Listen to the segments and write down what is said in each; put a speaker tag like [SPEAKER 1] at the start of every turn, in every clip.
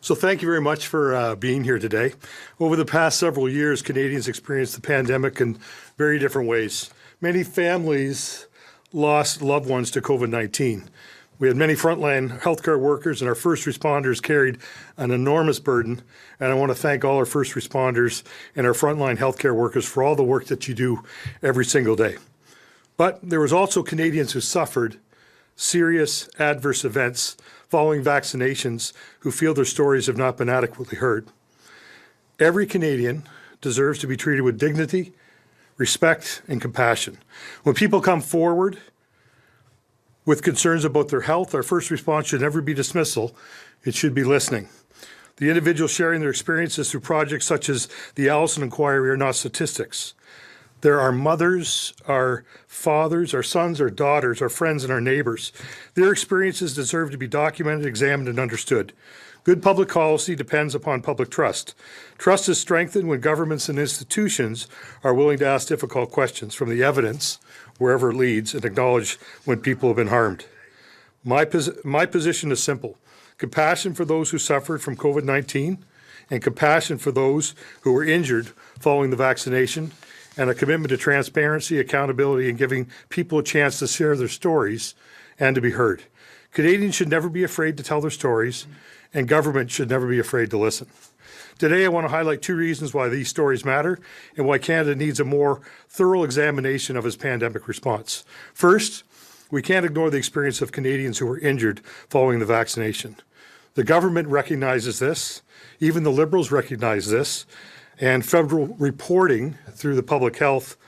[SPEAKER 1] So thank you very much for being here today. Over the past several years, Canadians experienced the pandemic in very different ways. Many families lost loved ones to COVID-19. We had many frontline healthcare workers, and our first responders carried an enormous burden. And I want to thank all our first responders and our frontline healthcare workers for all the work that you do every single day. But there was also Canadians who suffered serious adverse events following vaccinations who feel their stories have not been adequately heard. Every Canadian deserves to be treated with dignity, respect, and compassion. When people come forward with concerns about their health, our first response should never be dismissal. It should be listening. The individuals sharing their experiences through projects such as the Allison Inquiry are not statistics. There are mothers, our fathers, our sons, our daughters, our friends, and our neighbors. Their experiences deserve to be documented, examined, and understood. Good public policy depends upon public trust. Trust is strengthened when governments and institutions are willing to ask difficult questions from the evidence, wherever it leads, and acknowledge when people have been harmed. My position is simple: compassion for those who suffered from COVID-19 and compassion for those who were injured following the vaccination, and a commitment to transparency, accountability, and giving people a chance to share their stories and to be heard. Canadians should never be afraid to tell their stories, and government should never be afraid to listen. Today, I want to highlight two reasons why these stories matter and why Canada needs a more thorough examination of its pandemic response. First, we can't ignore the experience of Canadians who were injured following the vaccination. The government recognizes this, even the Liberals recognize this, and federal reporting through the public health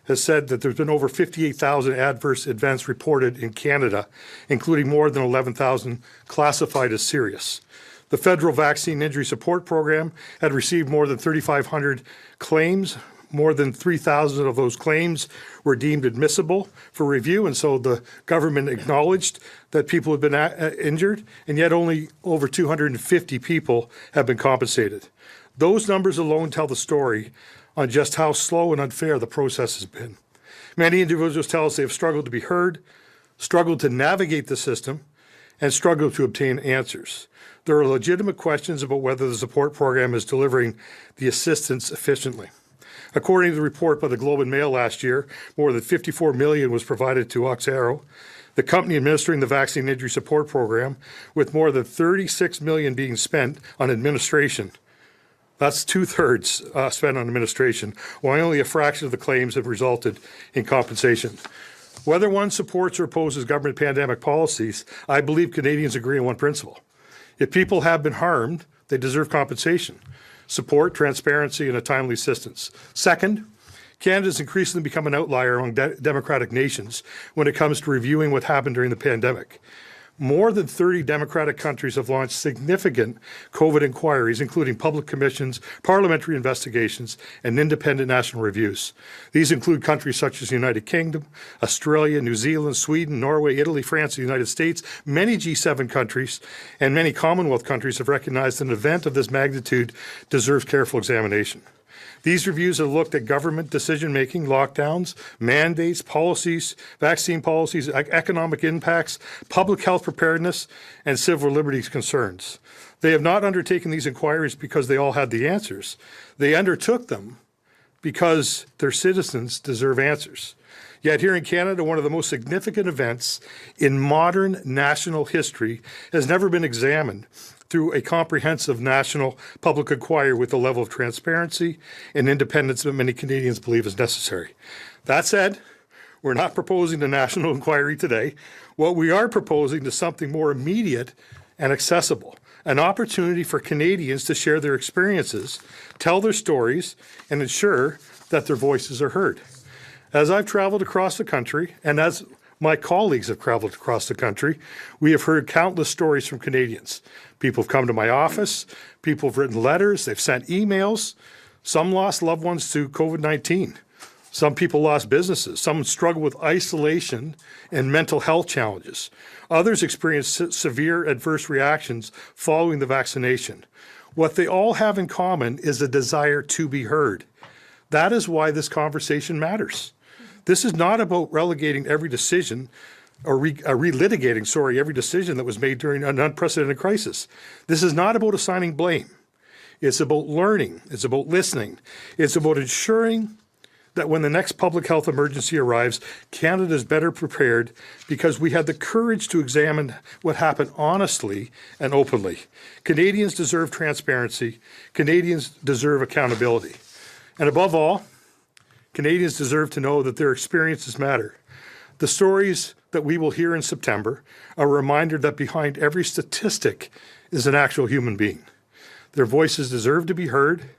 [SPEAKER 1] has said that there's been over 58,000 adverse events reported in Canada, including more than 11,000 classified as serious. The Federal Vaccine Injury Support Program had received more than 3,500 claims. More than 3,000 of those claims were deemed admissible for review, and so the government acknowledged that people had been injured, and yet only over 250 people have been compensated. Those numbers alone tell the story on just how slow and unfair the process has been. Many individuals tell us they have struggled to be heard, struggled to navigate the system, and struggled to obtain answers. There are legitimate questions about whether the support program is delivering the assistance efficiently. According to the report by the Globe and Mail last year, more than $54 million was provided to Oxaero, the company administering the Vaccine Injury Support Program, with more than $36 million being spent on administration. That's 2/3 spent on administration, while only a fraction of the claims have resulted in compensation. Whether one supports or opposes government pandemic policies, I believe Canadians agree on one principle. If people have been harmed, they deserve compensation, support, transparency, and a timely assistance. Second, Canada has increasingly become an outlier among democratic nations when it comes to reviewing what happened during the pandemic. More than 30 democratic countries have launched significant COVID inquiries, including public commissions, parliamentary investigations, and independent national reviews. These include countries such as the United Kingdom, Australia, New Zealand, Sweden, Norway, Italy, France, the United States. Many G7 countries and many Commonwealth countries have recognized that an event of this magnitude deserves careful examination. These reviews have looked at government decision-making, lockdowns, mandates, policies, vaccine policies, economic impacts, public health preparedness, and civil liberties concerns. They have not undertaken these inquiries because they all had the answers. They undertook them because their citizens deserve answers. Yet here in Canada, one of the most significant events in modern national history has never been examined through a comprehensive national public inquiry with the level of transparency and independence that many Canadians believe is necessary. That said, we're not proposing a national inquiry today. What we are proposing is something more immediate and accessible, an opportunity for Canadians to share their experiences, tell their stories, and ensure that their voices are heard. As I've traveled across the country, and as my colleagues have traveled across the country, we have heard countless stories from Canadians. People have come to my office, people have written letters, they've sent emails. Some lost loved ones to COVID-19. Some people lost businesses. Some struggled with isolation and mental health challenges. Others experienced severe adverse reactions following the vaccination. What they all have in common is a desire to be heard. That is why this conversation matters. This is not about relegating every decision or relitigating, every decision that was made during an unprecedented crisis. This is not about assigning blame. It's about learning. It's about listening. It's about ensuring that when the next public health emergency arrives, Canada is better prepared because we had the courage to examine what happened honestly and openly. Canadians deserve transparency. Canadians deserve accountability. And above all, Canadians deserve to know that their experiences matter. The stories that we will hear in September are a reminder that behind every statistic is an actual human being. Their voices deserve to be heard.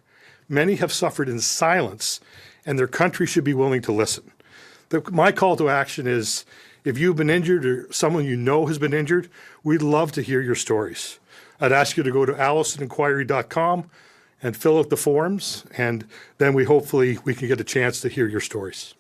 [SPEAKER 1] Many have suffered in silence, and their country should be willing to listen. My call to action is, if you've been injured or someone you know has been injured, we'd love to hear your stories. I'd ask you to go to allisoninquiry.com and fill out the forms, and then hopefully we can get a chance to hear your stories.